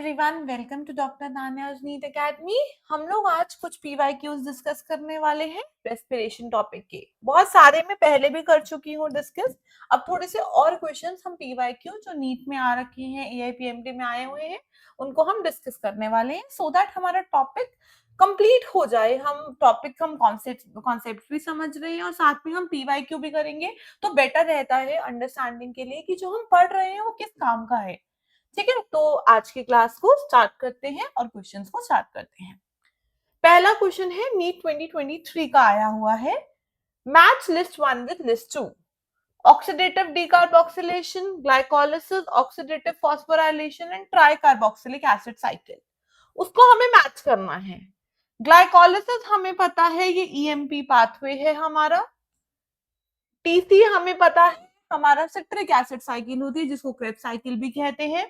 Everyone, welcome to doctor Nanya's NEET academy. हम लोग आज कुछ पीवाईक्यूज डिस्कस करने वाले हैं रेस्पिरेशन टॉपिक के। बहुत सारे मैं पहले भी कर चुकी हूँ डिस्कस। अब थोड़े से और क्वेश्चंस हम पीवाईक्यू जो नीट में आ रखे हैं, एआईपीएमटी में आए हुए हैं, उनको हम डिस्कस करने वाले हैं सो दैट हमारा टॉपिक कंप्लीट हो जाए। हम कॉन्सेप्ट भी समझ रहे हैं और साथ में हम पीवाईक्यू भी करेंगे, तो बेटर रहता है अंडरस्टैंडिंग के लिए कि जो हम पढ़ रहे हैं वो किस काम का है। ठीक है, तो आज की क्लास को स्टार्ट करते हैं और क्वेश्चंस को स्टार्ट करते हैं। पहला क्वेश्चन है नीट 2023 का आया हुआ है। Match list 1 with list 2। Oxidative decarboxylation, glycolysis, oxidative phosphorylation and tricarboxylic acid cycle, उसको हमें मैच करना है। ग्लाइकोलाइसिस हमें पता है ये ईएमपी पाथवे है हमारा। टीसी हमें पता है हमारा सिट्रिक एसिड साइकिल होती है जिसको क्रेब्स साइकिल भी कहते हैं।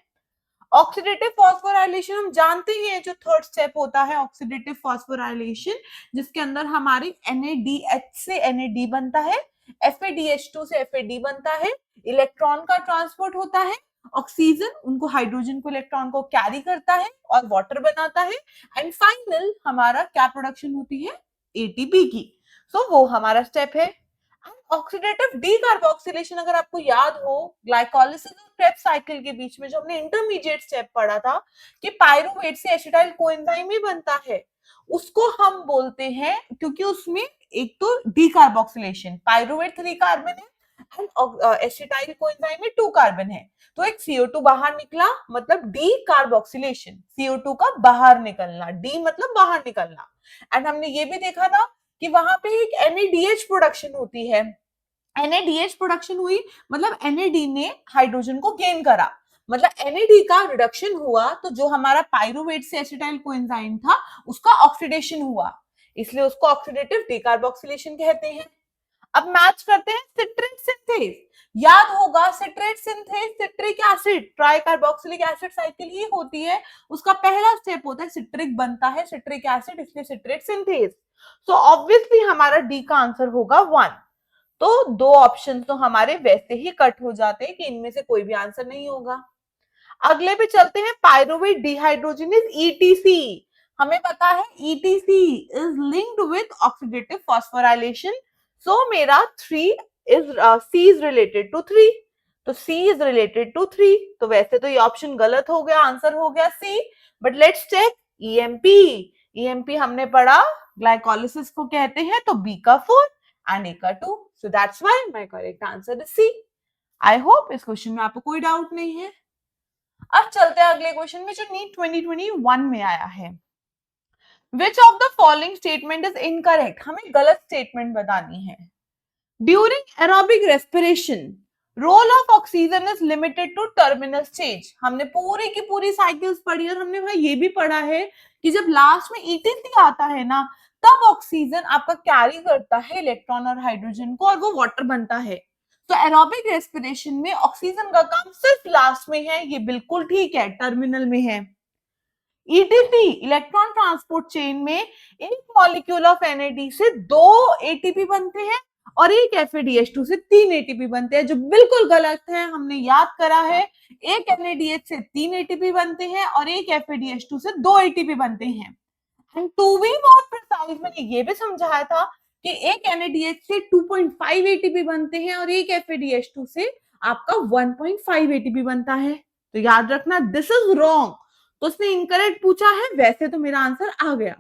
ऑक्सीडेटिव फॉस्फोराइलेशन हम जानते हैं, जो थर्ड स्टेप होता है ऑक्सीडेटिव फॉस्फोराइलेशन, जिसके अंदर हमारी NADH से NAD बनता है, FADH2 से FAD बनता है, इलेक्ट्रॉन का ट्रांसपोर्ट होता है, ऑक्सीजन उनको हाइड्रोजन को इलेक्ट्रॉन को कैरी करता है और वाटर बनाता है, एंड फाइनल हमारा क्या प्रोडक्शन होती है, ATP की। सो वो हमारा स्टेप है। ऑक्सीडेटिव डीकार्बोक्सिलेशन अगर आपको याद हो, ग्लाइकोलाइसिस और क्रेब्स साइकिल के बीच में जो हमने इंटरमीडिएट स्टेप पढ़ा था कि पायरुवेट से एसिटाइल कोएंजाइम ही बनता है, उसको हम बोलते हैं, क्योंकि उसमें एक तो डीकार्बोक्सिलेशन, पायरुवेट 3 कार्बन है एंड एसिटाइल कोएंजाइम में 2 कार्बन है, तो एक CO2 बाहर निकला, मतलब डी कार्बोक्सिलेशन, CO2 का बाहर निकलना, डी मतलब बाहर निकलना। एंड हमने ये भी देखा था कि वहां पे एक NADH प्रोडक्शन होती है। NADH प्रोडक्शन हुई मतलब NAD ने हाइड्रोजन को गेन करा, मतलब NAD का रिडक्शन हुआ, तो जो हमारा पायरुवेट से एसिटाइल कोएंजाइम था उसका ऑक्सीडेशन हुआ, इसलिए उसको ऑक्सीडेटिव डीकार्बोक्सिलेशन कहते हैं। अब मैच करते हैं सिट्रिक सिंथेस। याद होगा citrate synthase, citric acid tricarboxylic acid cycle ही होती है, उसका पहला स्टेप होता है सिट्रिक बनता है सिट्रिक एसिड, इसलिए सिट्रेट सिंथेस। सो ऑब्वियसली हमारा डी का आंसर होगा 1। तो 2 ऑप्शन तो हमारे वैसे ही कट हो जाते हैं कि इनमें से कोई भी आंसर नहीं होगा। अगले पे चलते हैं, पायरुवेट डिहाइड्रोजिनेज ETC। हमें पता है ETC is linked with oxidative phosphorylation, so मेरा 3 is C is related to 3, तो C इज रिलेटेड टू 3, तो वैसे तो ये ऑप्शन गलत हो गया, आंसर हो गया C। But let's check EMP हमने पढ़ा ग्लाइकोलाइसिस को कहते हैं, तो B का 4 and A का 2, so that's why my correct answer is C। I hope इस क्वेश्चन में आपको कोई डाउट नहीं है। अब चलते हैं अगले क्वेश्चन में जो नीट 2021 में आया है। Which of the following statement is incorrect? हमें गलत स्टेटमेंट बतानी है। During aerobic respiration, role of oxygen is limited to terminal stage। हमने पूरी की पूरी साइकिल्स पढ़ी और हमने भाई ये भी पढ़ा है कि जब लास्ट में ETC आता है ना, तब ऑक्सीजन आपका कैरी करता है इलेक्ट्रॉन और हाइड्रोजन को और वो वाटर बनता है। तो एरोबिक रेस्पिरेशन में ऑक्सीजन का काम सिर्फ लास्ट में है, ये बिल्कुल ठीक है, टर्मिनल में है। ETC इलेक्ट्रॉन ट्रांसपोर्ट चेन में एक मॉलिक्यूल ऑफ NAD से 2 ATP बनते हैं और एक FADH2 से 3 ATP बनते हैं, जो बिल्कुल गलत है। हमने याद करा है एक NADH से 3 ATP बनते हैं और एक FADH2 से 2 ATP बनते हैं। And to be more precise, मैंने ये भी समझाया था कि एक NADH से 2.5 ATP बनते हैं और एक FADH2 से आपका 1.5 ATP बनता है। तो याद रखना दिस इज रॉन्ग, तो उसने इनकरेक्ट पूछा है, वैसे तो मेरा आंसर आ गया,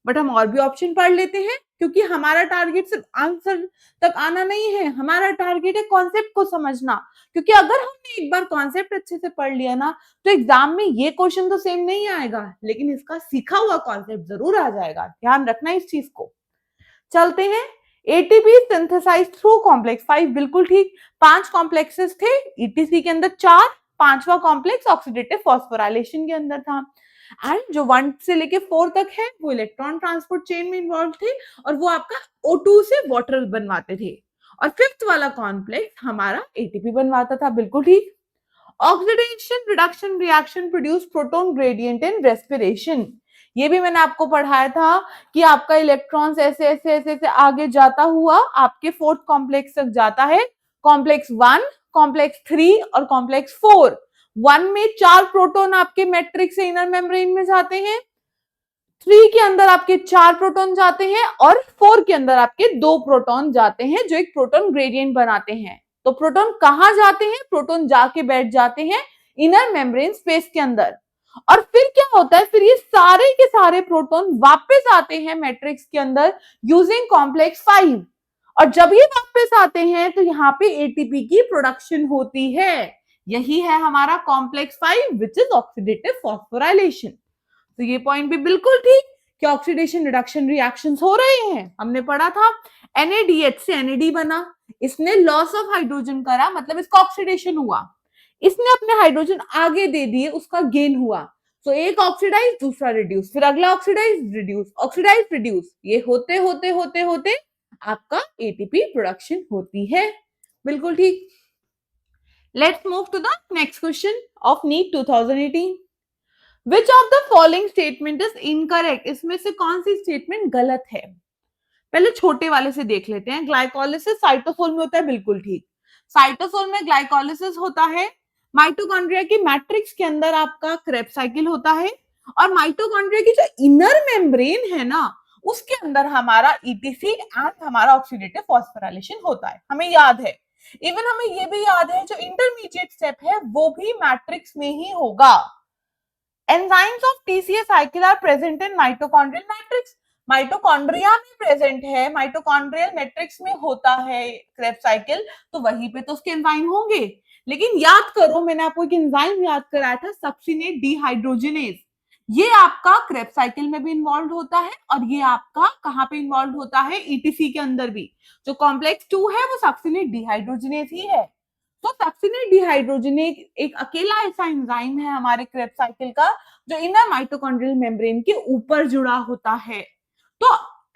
बट हम और भी ऑप्शन पढ़ लेते हैं, क्योंकि हमारा टारगेट सिर्फ आंसर तक आना नहीं है, हमारा टारगेट है कॉन्सेप्ट को समझना। क्योंकि अगर हमने एक बार कॉन्सेप्ट अच्छे से पढ़ लिया ना, तो एग्जाम में ये क्वेश्चन तो सेम नहीं आएगा, लेकिन इसका सीखा हुआ कॉन्सेप्ट जरूर आ जाएगा, ध्यान रखना इस चीज को। चलते हैं, एटीपी सिंथेसाइज थ्रू कॉम्प्लेक्स 5, बिल्कुल ठीक। 5 कॉम्प्लेक्सेस थे ETC के अंदर, 4, 5वां कॉम्प्लेक्स ऑक्सीडेटिव फॉस्फोराइलेशन के अंदर था। एंड जो 1 से लेके 4 तक है वो इलेक्ट्रॉन ट्रांसपोर्ट चेन में इन्वॉल्व थे और वो आपका O2 से वाटर बनवाते थे। और 5th वाला कॉम्प्लेक्स हमारा ATP बनवाता था, बिल्कुल ठीक। Oxidation reduction reaction produce proton gradient in respiration, ये भी मैंने आपको पढ़ाया था कि आपका इलेक्ट्रॉन्स ऐसे ऐसे ऐसे ऐसे आगे जाता हुआ आपके 4th कॉम्प्लेक्स तक जाता है, कॉम्प्लेक्स 1, कॉम्प्लेक्स 3 और कॉम्प्लेक्स 4। 1 में 4 प्रोटॉन आपके मैट्रिक्स से इनर मेम्ब्रेन में जाते हैं, 3 के अंदर आपके 4 प्रोटॉन जाते हैं और 4 के अंदर आपके 2 प्रोटॉन जाते हैं जो एक प्रोटॉन ग्रेडियंट बनाते हैं। तो प्रोटॉन कहां जाते हैं? प्रोटॉन जाके बैठ जाते हैं इनर मेम्ब्रेन स्पेस के अंदर। और फिर क्या होता है? फिर ये सारे के सारे प्रोटॉन वापस आते हैं मैट्रिक्स के अंदर यूजिंग कॉम्प्लेक्स 5। और जब ये वापस आते हैं तो यहाँ पे एटीपी की प्रोडक्शन होती है। यही है हमारा complex 5 which is oxidative phosphorylation. तो ये पॉइंट भी बिल्कुल ठीक कि ऑक्सीडेशन रिडक्शन रिएक्शंस हो रहे हैं। हमने पढ़ा था NaDH से NAD बना, इसने लॉस ऑफ हाइड्रोजन करा, मतलब इसका ऑक्सीडेशन हुआ, इसने अपने हाइड्रोजन आगे दे दिए, उसका गेन हुआ। तो एक ऑक्सीडाइज, दूसरा रिड्यूस, फिर अगला ऑक्सीडाइज रिड्यूस, ऑक्सीडाइज रिड्यूस, ये होते होते होते होते आपका एटीपी प्रोडक्शन होती है। बिल्कुल ठीक। Let's move to the next question of NEET 2018। Which of the following statement is incorrect? इसमें से कौन सी स्टेटमेंट गलत है? पहले छोटे वाले से देख लेते हैं। ग्लाइकोलिसिस साइटोसोल में होता है, बिल्कुल ठीक। साइटोसोल में ग्लाइकोलिसिस होता है। माइटोकॉन्ड्रिया की मैट्रिक्स के अंदर आपका क्रेब्स साइकिल होता है और माइटोकॉन्ड्रिया की जो इनर मेम्ब्रेन है ना, उसके अंदर हमारा ईटीसी एंड हमारा ऑक्सीडेटिव फॉस्फोराइलेशन होता है, हमें याद है। इवन हमें ये भी याद है जो इंटरमीडिएट स्टेप है वो भी मैट्रिक्स में ही होगा। Enzymes of TCA cycle are present in mitochondrial matrix. Mitochondria में प्रेजेंट है, माइटोकॉन्ड्रियल मैट्रिक्स में होता है क्रेब्स साइकिल, तो वहीं पे तो उसके एंजाइम होंगे। लेकिन याद करो, मैंने आपको एक एंजाइम याद कराया था, सक्सिनेट डिहाइड्रोजिनेज। ये आपका क्रेब्स साइकिल में भी इन्वॉल्व होता है और ये आपका कहाँ पे इन्वॉल्व होता है? ईटीसी के अंदर भी। जो कॉम्प्लेक्स 2 है वो सक्सिनेट डिहाइड्रोजिनेज ही है। तो सक्सिनेट डिहाइड्रोजिनेज एक अकेला ऐसा एंजाइम है हमारे क्रेब्स साइकिल का जो इनर माइटोकॉन्ड्रियल मेम्ब्रेन के ऊपर जुड़ा होता है। तो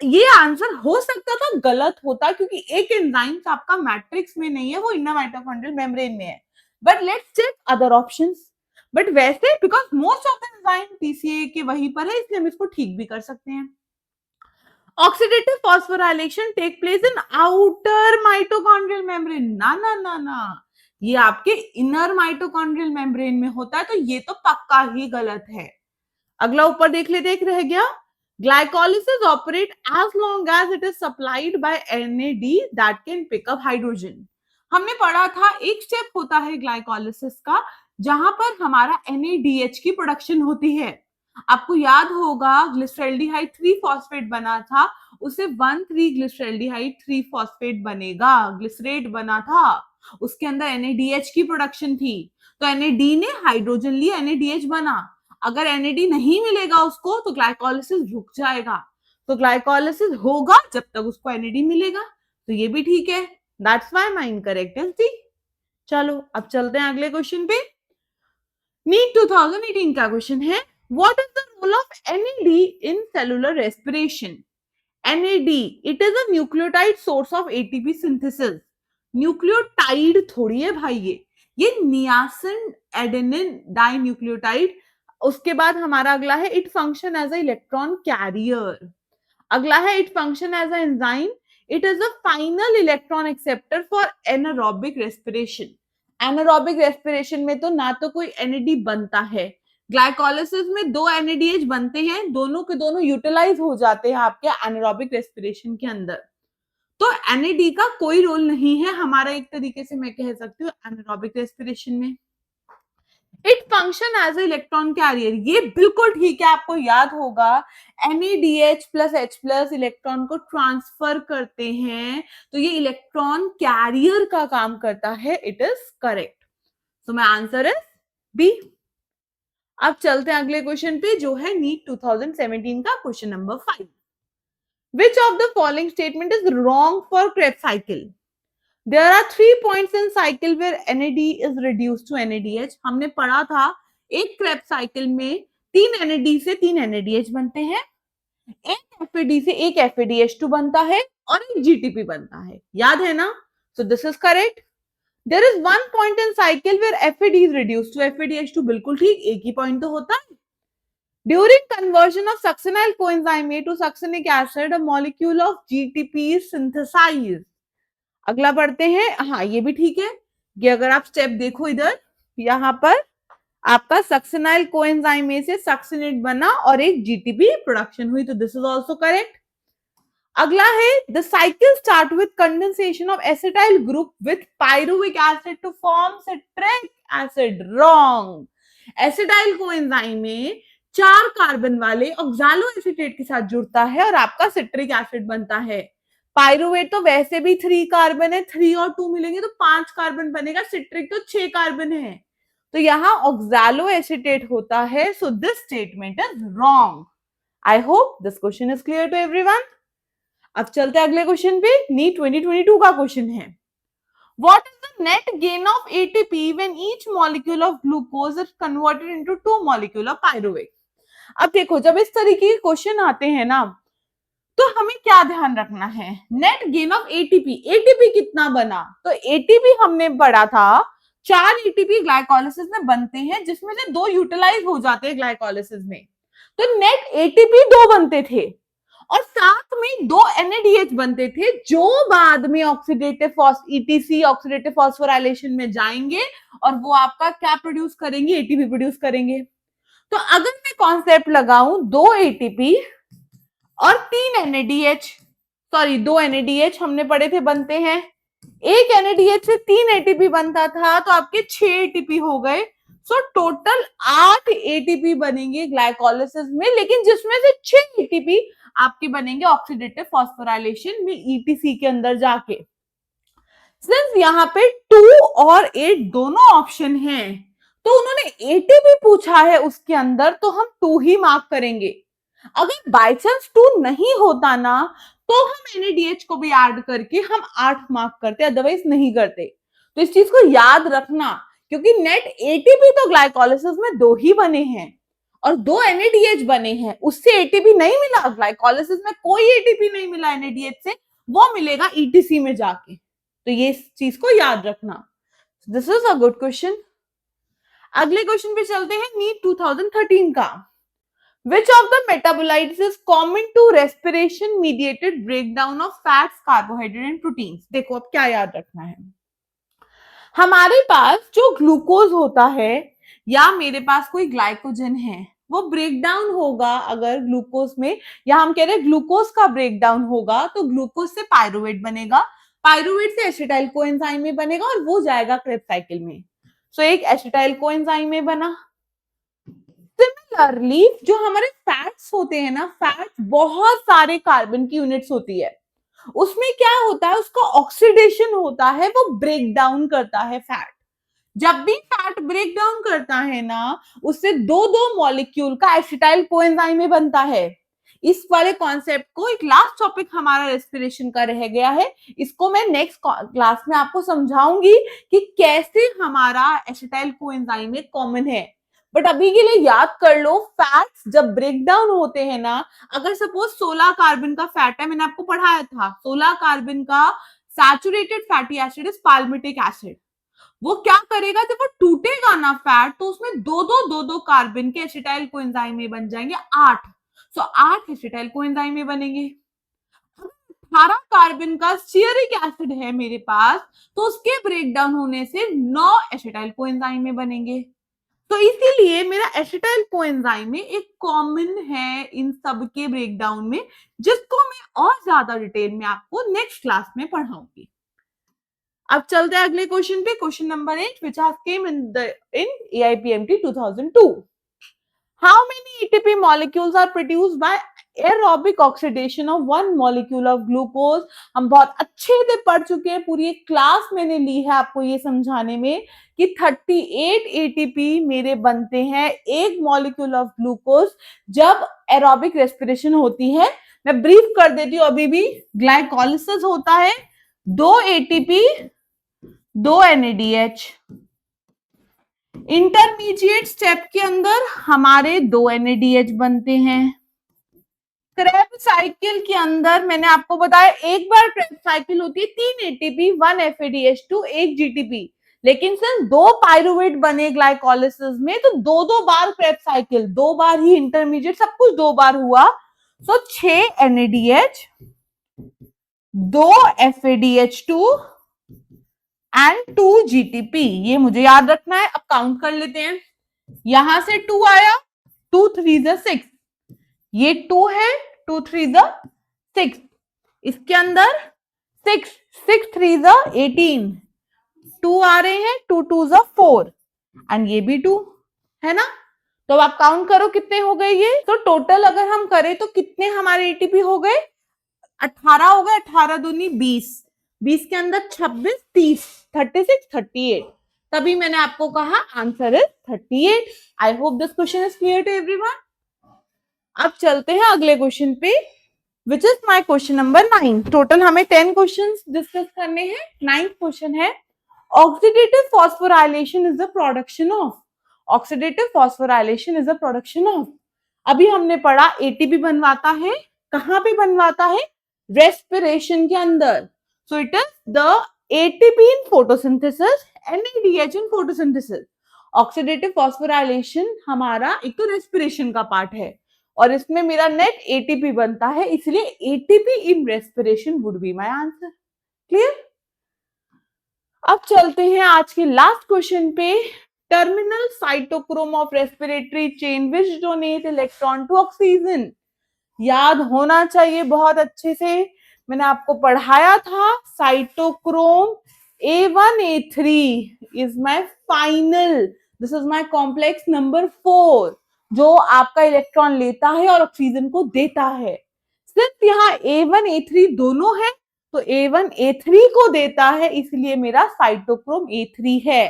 ये आंसर हो सकता था गलत होता, क्योंकि एक एंजाइम आपका मैट्रिक्स में नहीं है, वो इनर माइटोकॉन्ड्रियल मेम्ब्रेन में है। But let's check other options. But वैसे because most of the enzyme TCA के वहीं पर है, इसलिए हम इसको ठीक भी कर सकते हैं। Oxidative phosphorylation take place in outer mitochondrial membrane. ना ना ना ना, ये आपके इनर माइटोकॉन्ड्रियल मेम्ब्रेन में होता है, तो ये तो पक्का ही गलत है। अगला ऊपर देख लेते, एक रह गया। Glycolysis operate as long as it is supplied by NAD that can pick up hydrogen. हमने पढ़ा था एक स्टेप होता है ग्लाइकोलिसिस का जहां पर हमारा NADH की प्रोडक्शन होती है। आपको याद होगा ग्लिसरॉल्डिहाइड 3 फॉस्फेट बना था, उसे 1,3 ग्लिसरॉल्डिहाइड 3 फॉस्फेट बनेगा, ग्लिसरेट बना था, उसके अंदर NADH की प्रोडक्शन थी। तो NAD ने हाइड्रोजन लिया, NADH बना। अगर NAD नहीं मिलेगा उसको तो ग्लाइकोलिसिस रुक जाएगा। तो ग्लाइकोलिसिस होगा जब तक उसको NAD मिलेगा। तो ये भी ठीक है, that's why my incorrect is D. चलो अब चलते हैं अगले क्वेश्चन पे। नीट 2018 का क्वेश्चन है, what is the role of NAD in cellular respiration? NAD, it is a nucleotide source of ATP synthesis. Nucleotide थोड़ी है भाई, ये नियासिन एडेनिन डाइन्यूक्लियोटाइड। उसके बाद हमारा अगला है it function as a electron carrier. अगला है it function as a enzyme. It is a final electron acceptor for anaerobic respiration. Anaerobic respiration में तो ना तो कोई NAD बनता है, ग्लाइकोलिसिस में 2 NADH बनते हैं, दोनों के दोनों यूटिलाइज हो जाते हैं आपके एनारोबिक रेस्पिरेशन के अंदर। तो NAD का कोई रोल नहीं है हमारा, एक तरीके से मैं कह सकती हूँ एनारोबिक रेस्पिरेशन में। It function as a electron carrier, ये बिल्कुल ठीक है। आपको याद होगा NADH plus H plus electron को ट्रांसफर करते हैं, तो ये इलेक्ट्रॉन कैरियर का काम करता है। It is correct. So my answer is B. अब चलते हैं अगले क्वेश्चन पे जो है नीट 2017 का question number 5। Which of the following statement is wrong for Krebs cycle? There are 3 points in cycle where NAD is reduced to NADH. हमने पढ़ा था एक Krebs cycle में 3 NAD से 3 NADH बनते हैं, एक FAD से एक FADH2 बनता है और एक GTP बनता है, याद है ना? So this is correct. There is one point in cycle where FAD is reduced to FADH2, बिल्कुल ठीक, एक ही पॉइंट तो होता है। During conversion of succinyl coenzyme A to succinic acid, a molecule of GTP is synthesized. अगला पढ़ते हैं, हाँ ये भी ठीक है। ये अगर आप स्टेप देखो इधर, यहाँ पर आपका सक्सिनाइल कोएंजाइम में से सक्सिनेट बना और एक जीटीपी प्रोडक्शन हुई, तो दिस इज ऑल्सो करेक्ट। अगला है the cycle start with condensation of acetyl group with pyruvic acid to form citric acid. Wrong. Acetyl coenzyme में 4 कार्बन वाले ऑक्सालो एसीटेट के साथ जुड़ता है और आपका सिट्रिक एसिड बनता है। पायरुवेट तो वैसे भी 3 कार्बन है, 3 और 2 मिलेंगे तो 5 कार्बन बनेगा, सिट्रिक तो 6 कार्बन है, तो यहां ऑक्सालो एसीटेट होता है। So this statement is wrong. I hope this question is clear to everyone. अब चलते हैं अगले क्वेश्चन पे। नीट 2022 का क्वेश्चन है, what is the net gain of ATP when each molecule of glucose is converted into 2 molecule of pyruvate. अब देखो, जब इस तरीके के क्वेश्चन आते हैं ना, तो हमें क्या ध्यान रखना है, net gain of ATP, ATP कितना बना, तो एटीपी हमने पढ़ा था 4 एटीपी ग्लाइकोलाइसिस में बनते हैं, जिसमें से 2 यूटिलाइज हो जाते हैं ग्लाइकोलाइसिस में, तो नेट एटीपी 2 बनते थे और साथ में 2 NADH बनते थे, जो बाद में ऑक्सीडेटिव ईटीसी ऑक्सीडेटिव फॉस्फोराइलेशन में जाएंगे और वो आपका क्या प्रोड्यूस करेंगे, एटीपी प्रोड्यूस करेंगे। तो अगर मैं कॉन्सेप्ट लगाऊं 2 एटीपी और 3 NADH, सॉरी 2 NADH हमने पढ़े थे बनते हैं, एक NADH से 3 एटीपी बनता था, तो आपके 6 एटीपी हो गए। सो टोटल 8 एटीपी बनेंगे ग्लाइकोलाइसिस में, लेकिन जिसमें से 6 एटीपी आपके बनेंगे ऑक्सीडेटिव फॉस्फोराइलेशन में ईटीसी के अंदर जाके। सिंस यहाँ पे 2 और 8 दोनों ऑप्शन हैं, तो उन्होंने एटीपी पूछा है उसके अंदर, तो हम 2 ही मार्क करेंगे। अगर बाय चांस 2 नहीं होता ना, तो हम NADH को भी ऐड करके हम 8 मार्क करते, अदरवाइज नहीं करते। तो इस चीज को याद रखना, क्योंकि नेट एटीपी तो ग्लाइकोलाइसिस में 2 ही बने हैं और 2 NADH बने हैं, उससे एटीपी नहीं मिला, ग्लाइकोलाइसिस में कोई एटीपी नहीं मिला NADH से, वो मिलेगा ईटीसी में जाके। तो ये चीज को याद रखना। This is a good question. अगले क्वेश्चन पे चलते हैं, नीट 2013 का। Which of the metabolites is common to respiration mediated breakdown of fats, carbohydrate and proteins? देखो अब क्या याद रखना है, हमारे पास जो ग्लूकोज होता है या मेरे पास कोई ग्लाइकोजन है, वो ब्रेक डाउन होगा अगर ग्लूकोज में, या हम कह रहे हैं ग्लूकोज का ब्रेक डाउन होगा, तो ग्लूकोज से पायरुवेट बनेगा, पायरुवेट से एसिटाइल कोएंजाइम में बनेगा और वो जाएगा क्रेब्स साइकिल में। सो एक एसिटाइल कोएंजाइम में बना। सिमिलरली जो हमारे फैट्स होते हैं ना, फैट्स बहुत सारे कार्बन की यूनिट्स होती है, उसमें क्या होता है, उसका ऑक्सीडेशन होता है, वो ब्रेक डाउन करता है फैट। जब भी फैट ब्रेक डाउन करता है ना, उससे 2-2 मॉलिक्यूल का एसिटाइल कोएंजाइम में बनता है। इस वाले कॉन्सेप्ट को, एक लास्ट टॉपिक हमारा रेस्पिरेशन का रह गया है, इसको मैं नेक्स्ट क्लास में आपको समझाऊंगी कि कैसे हमारा एसिटाइल कोएंजाइम में कॉमन है। बट अभी के लिए याद कर लो, फैट्स जब ब्रेक डाउन होते हैं ना, अगर सपोज 16 कार्बन का फैट है, मैंने आपको पढ़ाया था 16 कार्बन का saturated fatty acid is palmitic acid, वो क्या करेगा, जब वो टूटेगा ना फैट, तो उसमें 2-2 कार्बन के एसिटाइल कोएंजाइम में बन जाएंगे 8। सो 8 एसिटाइल कोएंजाइम में बनेंगे। 18 कार्बन का स्टीयरिक एसिड है मेरे पास, तो उसके ब्रेक डाउन होने से 9 एसिटाइल कोएंजाइम में बनेंगे। तो इसीलिए मेरा एसिटाइल कोएंजाइम में एक कॉमन है इन सब के ब्रेकडाउन में, जिसको मैं और ज्यादा डिटेल में आपको नेक्स्ट क्लास में पढ़ाऊंगी। अब चलते हैं अगले क्वेश्चन पे, question number 8 which has came in AIPMT 2002. How many ATP molecules are produced by aerobic oxidation of one molecule of glucose? हम बहुत अच्छे से पढ़ चुके हैं, पूरी एक क्लास मैंने ली है आपको ये समझाने में कि 38 ATP मेरे बनते हैं एक मॉलिक्यूल ऑफ ग्लूकोज जब एरोबिक रेस्पिरेशन होती है। मैं ब्रीफ कर देती हूँ, अभी भी ग्लाइकोलाइसिस होता है, 2 ATP 2 NADH, इंटरमीडिएट स्टेप के अंदर हमारे 2 NADH बनते हैं। क्रेब्स साइकिल के अंदर मैंने आपको बताया एक बार क्रेब्स साइकिल होती है 3 ATP 1 FADH2 1 GTP, लेकिन सिर्फ 2 पायरुवेट बने ग्लाइकोलाइसिस में, तो 2-2 बार क्रेब्स साइकिल, 2 बार ही इंटरमीडिएट, सब कुछ 2 बार हुआ। सो 6 NADH 2 FADH2 एंड 2 GTP, ये मुझे याद रखना है। अब काउंट कर लेते हैं, यहां से 2 आया, 2 3 जा 6, ये 2 है, 2 3 जा 6, इसके अंदर 6, 6 3 जा 18, 2 आ रहे हैं, 2 2 जा 4 एंड ये भी 2 है ना। तो अब आप काउंट करो कितने हो गए ये। तो टोटल अगर हम करें तो कितने हमारे एटीपी हो गए, 18 हो गए, 18 दूनी 20, 20 के अंदर 26, 30, 36, 38, तभी मैंने आपको कहा answer is 38। I hope this question is clear to everyone. अब चलते हैं अगले क्वेश्चन पे, which is my question number 9। Total हमें 10 क्वेश्चन डिस्कस करने हैं। 9th क्वेश्चन है, oxidative phosphorylation is the production of, oxidative phosphorylation is the production of. अभी हमने पढ़ा एटीपी बनवाता है, कहां पे बनवाता है, रेस्पिरेशन के अंदर। So it is the ATP in photosynthesis, NADH in photosynthesis. Oxidative phosphorylation हमारा एक तो रेस्पिरेशन का पार्ट है और इसमें मेरा नेट एटीपी बनता है, इसलिए ATP in respiration would be my answer. Clear. अब चलते हैं आज के लास्ट क्वेश्चन पे, terminal cytochrome of respiratory chain which donate electron to oxygen. याद होना चाहिए बहुत अच्छे से, मैंने आपको पढ़ाया था cytochrome A1A3 is my final, this is my complex number 4 जो आपका इलेक्ट्रॉन लेता है और ऑक्सीजन को देता है। सिर्फ यहाँ A1A3 दोनों है, तो A1A3 को देता है, इसलिए मेरा साइटोक्रोम A3 है।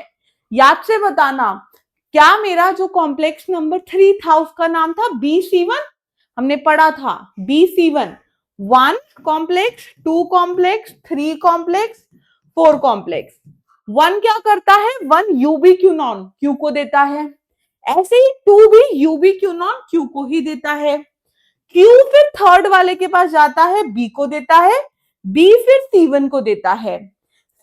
याद से बताना, क्या मेरा जो कॉम्प्लेक्स नंबर 3 था उसका नाम था BC1, हमने पढ़ा था BC1, 1 complex, 2 complex, 3 complex, 4 complex. 1 क्या करता है, 1 यूबिक्यूनॉन Q को देता है, ऐसे ही 2 भी यूबिक्यूनॉन Q को ही देता है। Q फिर थर्ड वाले के पास जाता है, B को देता है, B फिर C1 को देता है।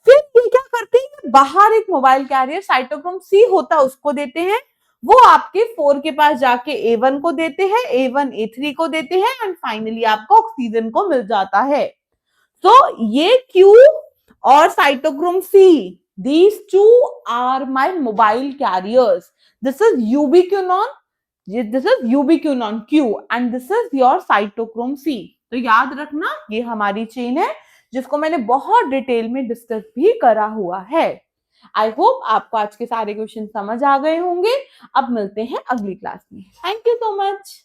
फिर ये क्या करते हैं, बाहर एक मोबाइल कैरियर साइटोक्रोम C होता है उसको देते हैं, वो आपके 4 के पास जाके A1 को देते हैं, A1 A3 को देते हैं एंड फाइनली आपको ऑक्सीजन को मिल जाता है। तो ये Q और cytochrome C, these two are my mobile carriers. This is ubiquinone, this is ubiquinone Q and this is your cytochrome C. तो याद रखना ये हमारी चेन है जिसको मैंने बहुत डिटेल में डिस्कस भी करा हुआ है। आई होप आपको आज के सारे क्वेश्चन समझ आ गए होंगे। अब मिलते हैं अगली क्लास में। Thank you so much.